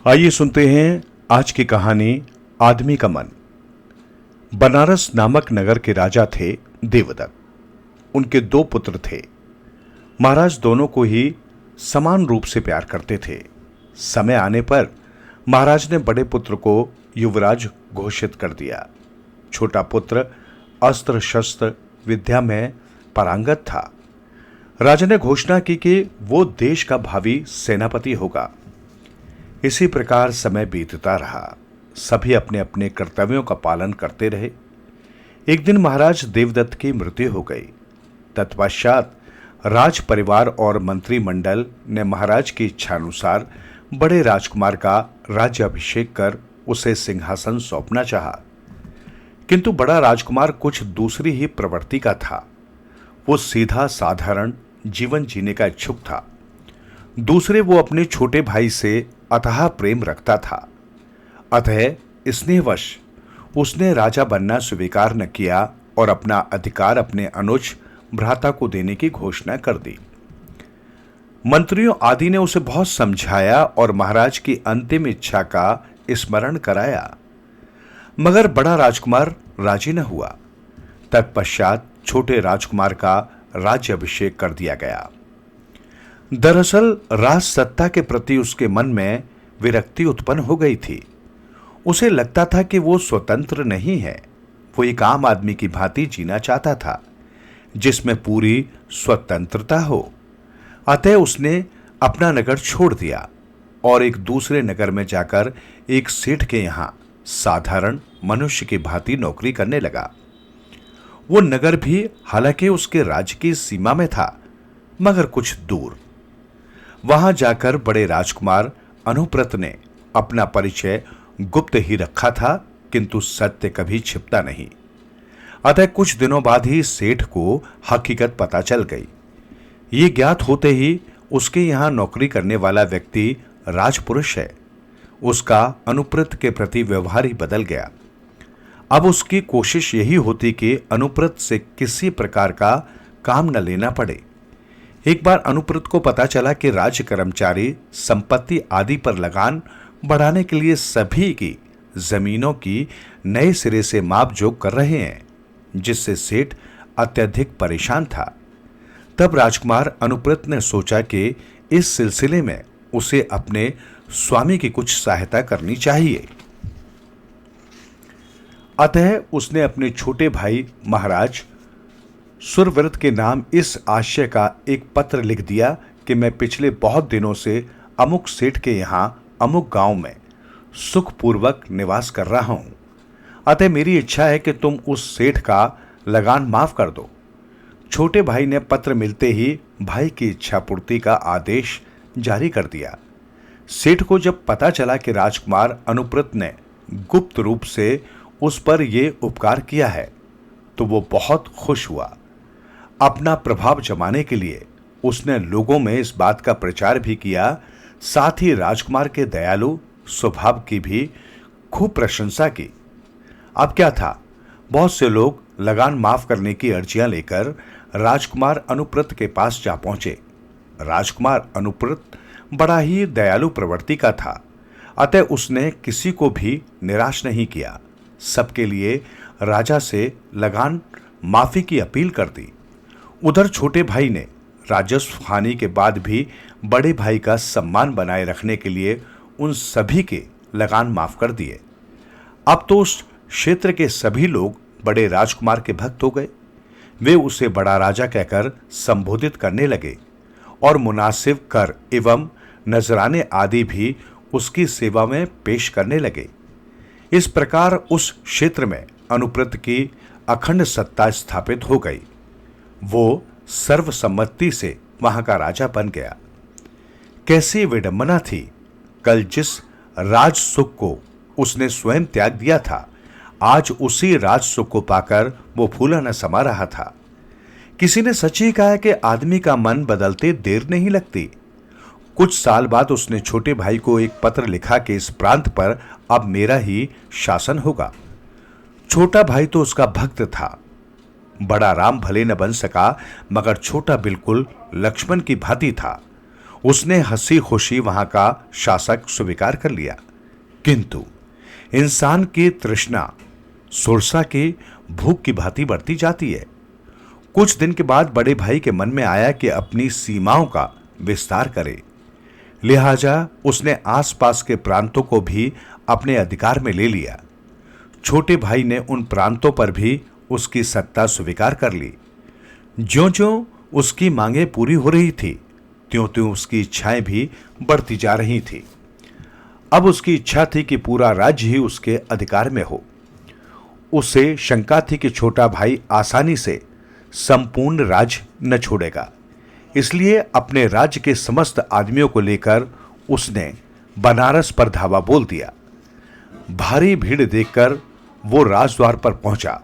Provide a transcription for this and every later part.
आइए सुनते हैं आज की कहानी आदमी का मन। बनारस नामक नगर के राजा थे देवदत्त। उनके दो पुत्र थे। महाराज दोनों को ही समान रूप से प्यार करते थे। समय आने पर महाराज ने बड़े पुत्र को युवराज घोषित कर दिया। छोटा पुत्र अस्त्र शस्त्र विद्या में पारंगत था। राजा ने घोषणा की कि वो देश का भावी सेनापति होगा। इसी प्रकार समय बीतता रहा। सभी अपने अपने कर्तव्यों का पालन करते रहे। एक दिन महाराज देवदत्त की मृत्यु हो गई। तत्पश्चात राज परिवार और मंत्रिमंडल ने महाराज की इच्छानुसार बड़े राजकुमार का राज्याभिषेक कर उसे सिंहासन सौंपना चाहा। किंतु बड़ा राजकुमार कुछ दूसरी ही प्रवृत्ति का था। वो सीधा साधारण जीवन जीने का इच्छुक था। दूसरे वो अपने छोटे भाई से अथाह प्रेम रखता था। अतः स्नेहवश उसने राजा बनना स्वीकार न किया और अपना अधिकार अपने अनुज भ्राता को देने की घोषणा कर दी। मंत्रियों आदि ने उसे बहुत समझाया और महाराज की अंतिम इच्छा का स्मरण कराया, मगर बड़ा राजकुमार राजी न हुआ। तत्पश्चात छोटे राजकुमार का राज्याभिषेक कर दिया गया। दरअसल राज सत्ता के प्रति उसके मन में विरक्ति उत्पन्न हो गई थी। उसे लगता था कि वो स्वतंत्र नहीं है। वो एक आम आदमी की भांति जीना चाहता था, जिसमें पूरी स्वतंत्रता हो। अतः उसने अपना नगर छोड़ दिया और एक दूसरे नगर में जाकर एक सेठ के यहां साधारण मनुष्य की भांति नौकरी करने लगा। वो नगर भी हालांकि उसके राज्य की सीमा में था, मगर कुछ दूर। वहां जाकर बड़े राजकुमार अनुव्रत ने अपना परिचय गुप्त ही रखा था, किंतु सत्य कभी छिपता नहीं। अतः कुछ दिनों बाद ही सेठ को हकीकत पता चल गई। ये ज्ञात होते ही उसके यहां नौकरी करने वाला व्यक्ति राजपुरुष है। उसका अनुव्रत के प्रति व्यवहार ही बदल गया। अब उसकी कोशिश यही होती कि अनुव्रत से किसी प्रकार का काम न लेना पड़े। एक बार अनुव्रत को पता चला कि राज्य कर्मचारी संपत्ति आदि पर लगान बढ़ाने के लिए सभी की जमीनों की नए सिरे से मापजोख कर रहे हैं, जिससे सेठ अत्यधिक परेशान था। तब राजकुमार अनुव्रत ने सोचा कि इस सिलसिले में उसे अपने स्वामी की कुछ सहायता करनी चाहिए। अतः उसने अपने छोटे भाई महाराज सुरव्रत के नाम इस आशय का एक पत्र लिख दिया कि मैं पिछले बहुत दिनों से अमुक सेठ के यहां अमुक गांव में सुखपूर्वक निवास कर रहा हूं। अतः मेरी इच्छा है कि तुम उस सेठ का लगान माफ कर दो। छोटे भाई ने पत्र मिलते ही भाई की इच्छा पूर्ति का आदेश जारी कर दिया। सेठ को जब पता चला कि राजकुमार अनुव्रत ने गुप्त रूप से उस पर यह उपकार किया है, तो वो बहुत खुश हुआ। अपना प्रभाव जमाने के लिए उसने लोगों में इस बात का प्रचार भी किया, साथ ही राजकुमार के दयालु स्वभाव की भी खूब प्रशंसा की। अब क्या था, बहुत से लोग लगान माफ करने की अर्जियां लेकर राजकुमार अनुव्रत के पास जा पहुंचे। राजकुमार अनुव्रत बड़ा ही दयालु प्रवृत्ति का था, अतः उसने किसी को भी निराश नहीं किया। सबके लिए राजा से लगान माफी की अपील कर दी। उधर छोटे भाई ने राजस्व हानि के बाद भी बड़े भाई का सम्मान बनाए रखने के लिए उन सभी के लगान माफ कर दिए। अब तो उस क्षेत्र के सभी लोग बड़े राजकुमार के भक्त हो गए। वे उसे बड़ा राजा कहकर संबोधित करने लगे और मुनासिब कर एवं नजराने आदि भी उसकी सेवा में पेश करने लगे। इस प्रकार उस क्षेत्र में अनुव्रत की अखंड सत्ता स्थापित हो गई। वो सर्वसम्मति से वहां का राजा बन गया। कैसी विडंबना थी! कल जिस राज सुख को उसने स्वयं त्याग दिया था, आज उसी राज सुख को पाकर वो फूला न समा रहा था। किसी ने सच ही कहा कि आदमी का मन बदलते देर नहीं लगती। कुछ साल बाद उसने छोटे भाई को एक पत्र लिखा कि इस प्रांत पर अब मेरा ही शासन होगा। छोटा भाई तो उसका भक्त था। बड़ा राम भले न बन सका, मगर छोटा बिल्कुल लक्ष्मण की भांति था। उसने हंसी खुशी वहां का शासक स्वीकार कर लिया। किंतु इंसान की तृष्णा सुरसा के भूख की भांति बढ़ती जाती है। कुछ दिन के बाद बड़े भाई के मन में आया कि अपनी सीमाओं का विस्तार करे। लिहाजा उसने आसपास के प्रांतों को भी अपने अधिकार में ले लिया। छोटे भाई ने उन प्रांतों पर भी उसकी सत्ता स्वीकार कर ली। ज्यों-ज्यों उसकी मांगें पूरी हो रही थी, त्यों-त्यों उसकी इच्छाएं भी बढ़ती जा रही थी। अब उसकी इच्छा थी कि पूरा राज्य ही उसके अधिकार में हो। उसे शंका थी कि छोटा भाई आसानी से संपूर्ण राज्य न छोड़ेगा। इसलिए अपने राज्य के समस्त आदमियों को लेकर उसने बनारस पर धावा बोल दिया। भारी भीड़ देखकर वो राजद्वार पर पहुंचा।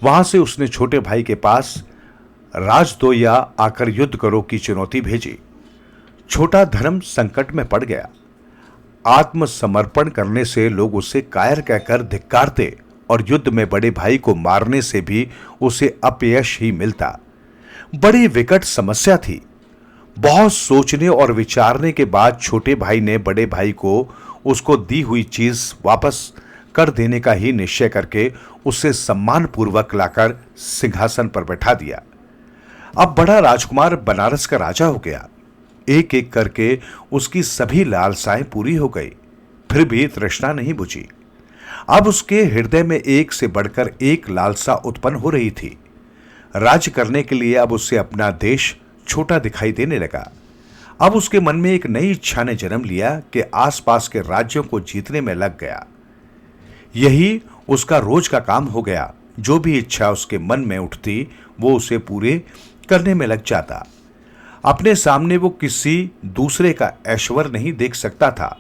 वहां से उसने छोटे भाई के पास राज दो या आकर युद्ध करो की चुनौती भेजी। छोटा धर्म संकट में पड़ गया। आत्मसमर्पण करने से लोग उसे कायर कहकर धिक्कारते और युद्ध में बड़े भाई को मारने से भी उसे अपयश ही मिलता। बड़ी विकट समस्या थी। बहुत सोचने और विचारने के बाद छोटे भाई ने बड़े भाई को उसको दी हुई चीज वापस कर देने का ही निश्चय करके उसे सम्मानपूर्वक लाकर सिंहासन पर बैठा दिया। अब बड़ा राजकुमार बनारस का राजा हो गया। एक एक करके उसकी सभी लालसाएं पूरी हो गई, फिर भी तृष्णा नहीं बुझी। अब उसके हृदय में एक से बढ़कर एक लालसा उत्पन्न हो रही थी। राज्य करने के लिए अब उसे अपना देश छोटा दिखाई देने लगा। अब उसके मन में एक नई इच्छा ने जन्म लिया कि आसपास के राज्यों को जीतने में लग गया। यही उसका रोज का काम हो गया। जो भी इच्छा उसके मन में उठती वो उसे पूरे करने में लग जाता। अपने सामने वो किसी दूसरे का ऐश्वर्य नहीं देख सकता था।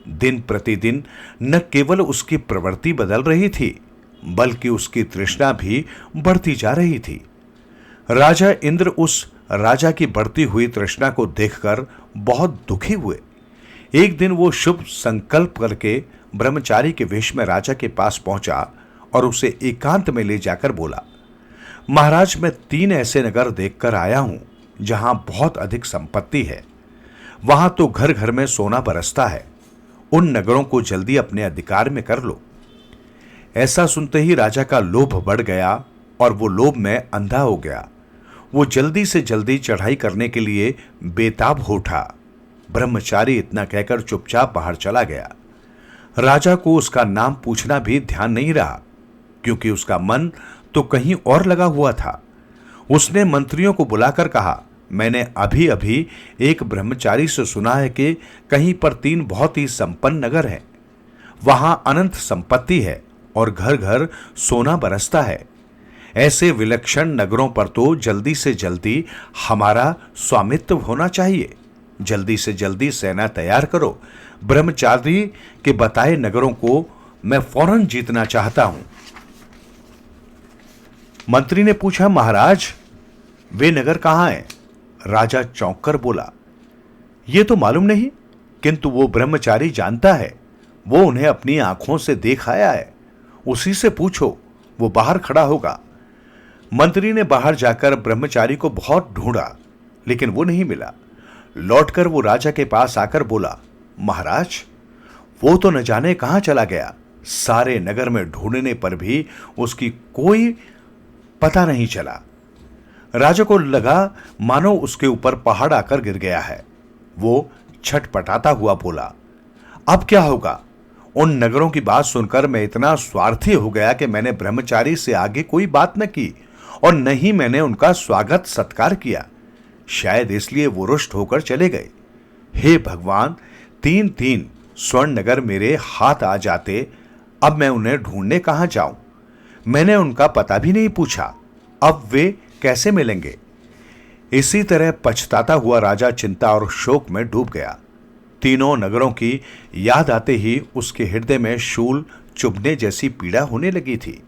दिन प्रतिदिन न केवल उसकी प्रवृत्ति बदल रही थी, बल्कि उसकी तृष्णा भी बढ़ती जा रही थी। राजा इंद्र उस राजा की बढ़ती हुई तृष्णा को देखकर बहुत दुखी हुए। एक दिन वो शुभ संकल्प करके ब्रह्मचारी के वेश में राजा के पास पहुंचा और उसे एकांत में ले जाकर बोला, महाराज, मैं 3 ऐसे नगर देखकर आया हूं जहां बहुत अधिक संपत्ति है। वहां तो घर घर में सोना बरसता है। उन नगरों को जल्दी अपने अधिकार में कर लो। ऐसा सुनते ही राजा का लोभ बढ़ गया और वो लोभ में अंधा हो गया। वो जल्दी से जल्दी चढ़ाई करने के लिए बेताब हो उठा। ब्रह्मचारी इतना कहकर चुपचाप बाहर चला गया। राजा को उसका नाम पूछना भी ध्यान नहीं रहा, क्योंकि उसका मन तो कहीं और लगा हुआ था। उसने मंत्रियों को बुलाकर कहा, मैंने अभी अभी एक ब्रह्मचारी से सुना है कि कहीं पर 3 बहुत ही संपन्न नगर हैं। वहां अनंत संपत्ति है और घर घर सोना बरसता है। ऐसे विलक्षण नगरों पर तो जल्दी से जल्दी हमारा स्वामित्व होना चाहिए। जल्दी से जल्दी सेना तैयार करो। ब्रह्मचारी के बताए नगरों को मैं फौरन जीतना चाहता हूं। मंत्री ने पूछा, महाराज, वे नगर कहां हैं? राजा चौंक कर बोला, ये तो मालूम नहीं, किंतु वो ब्रह्मचारी जानता है। वो उन्हें अपनी आंखों से देख आया है। उसी से पूछो, वो बाहर खड़ा होगा। मंत्री ने बाहर जाकर ब्रह्मचारी को बहुत ढूंढा, लेकिन वो नहीं मिला। लौटकर वो राजा के पास आकर बोला, महाराज, वो तो न जाने कहां चला गया। सारे नगर में ढूंढने पर भी उसकी कोई पता नहीं चला। राजा को लगा मानो उसके ऊपर पहाड़ आकर गिर गया है। वो छटपटाता हुआ बोला, अब क्या होगा? उन नगरों की बात सुनकर मैं इतना स्वार्थी हो गया कि मैंने ब्रह्मचारी से आगे कोई बात न की और न ही मैंने उनका स्वागत सत्कार किया। शायद इसलिए वो रुष्ट होकर चले गए। हे भगवान, 3 स्वर्ण नगर मेरे हाथ आ जाते, अब मैं उन्हें ढूंढने कहां जाऊं? मैंने उनका पता भी नहीं पूछा, अब वे कैसे मिलेंगे? इसी तरह पछताता हुआ राजा चिंता और शोक में डूब गया। 3 नगरों की याद आते ही उसके हृदय में शूल चुभने जैसी पीड़ा होने लगी थी।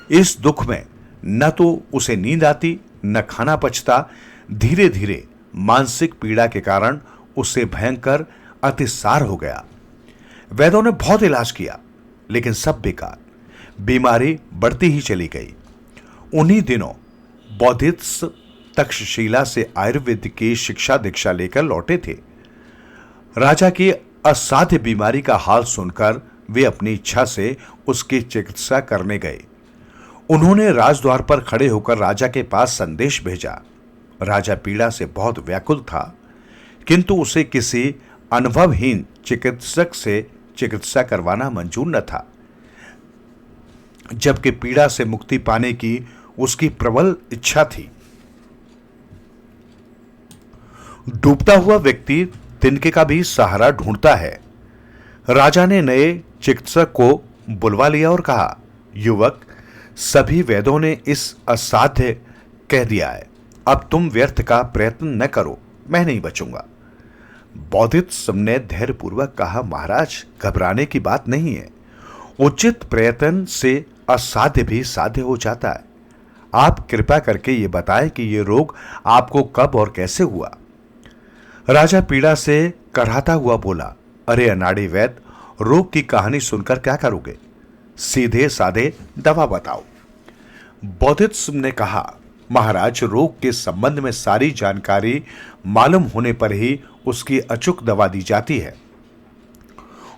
इस दुख में न तो उसे नींद आती, न खाना पचता। धीरे धीरे मानसिक पीड़ा के कारण उससे भयंकर अतिसार हो गया। वैद्यों ने बहुत इलाज किया, लेकिन सब बेकार। बीमारी बढ़ती ही चली गई। उन्हीं दिनों बौद्धिस्थ तक्षशिला से आयुर्वेद की शिक्षा दीक्षा लेकर लौटे थे। राजा की असाध्य बीमारी का हाल सुनकर वे अपनी इच्छा से उसकी चिकित्सा करने गए। उन्होंने राजद्वार पर खड़े होकर राजा के पास संदेश भेजा। राजा पीड़ा से बहुत व्याकुल था, किंतु उसे किसी अनुभवहीन चिकित्सक से चिकित्सा करवाना मंजूर न था, जबकि पीड़ा से मुक्ति पाने की उसकी प्रबल इच्छा थी। डूबता हुआ व्यक्ति तिनके का भी सहारा ढूंढता है। राजा ने नए चिकित्सक को बुलवा लिया और कहा, युवक, सभी वेदों ने इस असाध्य कह दिया है, अब तुम व्यर्थ का प्रयत्न न करो, मैं नहीं बचूंगा। बोधिसत्व ने धैर्यपूर्वक कहा, महाराज, घबराने की बात नहीं है, उचित प्रयत्न से असाध्य भी साध्य हो जाता है। आप कृपा करके ये बताएं कि ये रोग आपको कब और कैसे हुआ। राजा पीड़ा से कराहता हुआ बोला, अरे अनाड़ी वैद्य, रोग की कहानी सुनकर क्या करोगे, सीधे साधे दवा बताओ। बोधिसत्व ने कहा, महाराज, रोग के संबंध में सारी जानकारी मालूम होने पर ही उसकी अचूक दवा दी जाती है।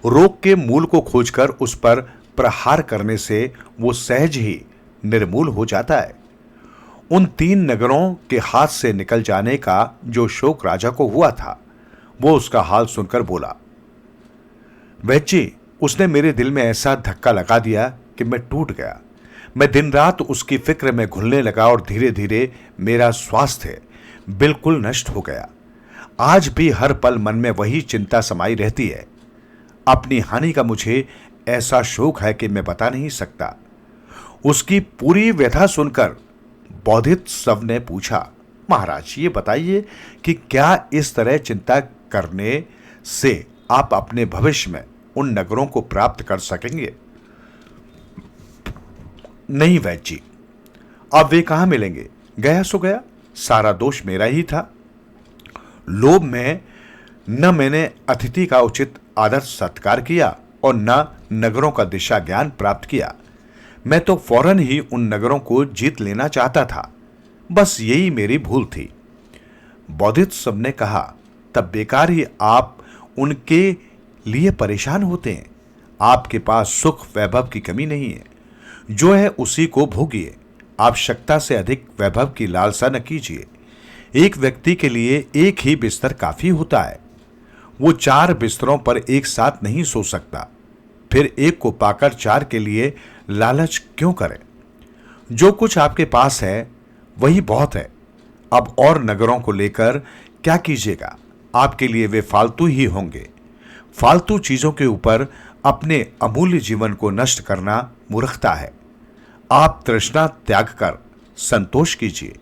रोग के मूल को खोजकर उस पर प्रहार करने से वो सहज ही निर्मूल हो जाता है। उन 3 नगरों के हाथ से निकल जाने का जो शोक राजा को हुआ था, वो उसका हाल सुनकर बोला, वैद्य जी, उसने मेरे दिल में ऐसा धक्का लगा दिया कि मैं टूट गया। मैं दिन रात उसकी फिक्र में घुलने लगा और धीरे धीरे मेरा स्वास्थ्य बिल्कुल नष्ट हो गया। आज भी हर पल मन में वही चिंता समाई रहती है। अपनी हानि का मुझे ऐसा शोक है कि मैं बता नहीं सकता। उसकी पूरी व्यथा सुनकर बोधिसत्व ने पूछा, महाराज, ये बताइए कि क्या इस तरह चिंता करने से आप अपने भविष्य में उन नगरों को प्राप्त कर सकेंगे? नहीं वैद्य जी, अब वे कहां मिलेंगे? गया सो गया, सारा दोष मेरा ही था। लोभ में न मैंने अतिथि का उचित आदर सत्कार किया और न नगरों का दिशा ज्ञान प्राप्त किया। मैं तो फौरन ही उन नगरों को जीत लेना चाहता था, बस यही मेरी भूल थी। बोधिसत्व ने कहा, तब बेकार ही आप उनके लिए परेशान होते हैं। आपके पास सुख वैभव की कमी नहीं है, जो है उसी को भोगिए। आवश्यकता से अधिक वैभव की लालसा न कीजिए। एक व्यक्ति के लिए एक ही बिस्तर काफी होता है। वो 4 बिस्तरों पर एक साथ नहीं सो सकता, फिर एक को पाकर 4 के लिए लालच क्यों करें? जो कुछ आपके पास है वही बहुत है। अब और नगरों को लेकर क्या कीजिएगा? आपके लिए वे फालतू ही होंगे। फालतू चीजों के ऊपर अपने अमूल्य जीवन को नष्ट करना मूर्खता है। आप तृष्णा त्याग कर संतोष कीजिए,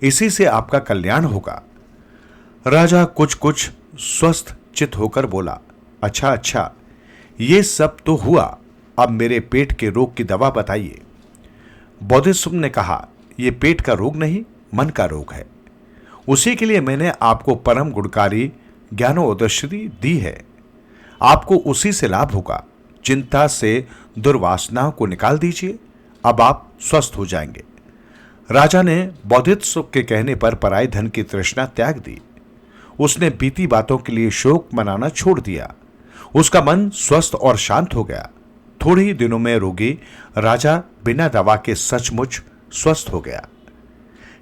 इसी से आपका कल्याण होगा। राजा कुछ कुछ स्वस्थ चित होकर बोला, अच्छा, ये सब तो हुआ, अब मेरे पेट के रोग की दवा बताइए। बोधिसत्व ने कहा, यह पेट का रोग नहीं, मन का रोग है। उसी के लिए मैंने आपको परम गुणकारी ज्ञानोदयश्री दी है। आपको उसी से लाभ होगा। चिंता से दुर्वासनाओं को निकाल दीजिए, अब आप स्वस्थ हो जाएंगे। राजा ने बोधिसत्व के कहने पर पराय धन की तृष्णा त्याग दी। उसने बीती बातों के लिए शोक मनाना छोड़ दिया। उसका मन स्वस्थ और शांत हो गया। थोड़े ही दिनों में रोगी राजा बिना दवा के सचमुच स्वस्थ हो गया।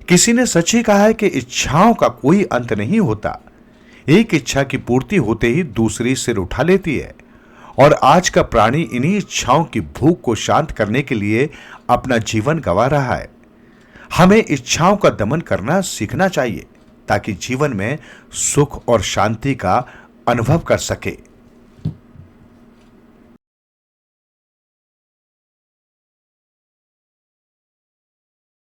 किसी ने सच ही कहा है कि इच्छाओं का कोई अंत नहीं होता। एक इच्छा की पूर्ति होते ही दूसरी सिर उठा लेती है, और आज का प्राणी इन्हीं इच्छाओं की भूख को शांत करने के लिए अपना जीवन गंवा रहा है। हमें इच्छाओं का दमन करना सीखना चाहिए, ताकि जीवन में सुख और शांति का अनुभव कर सके।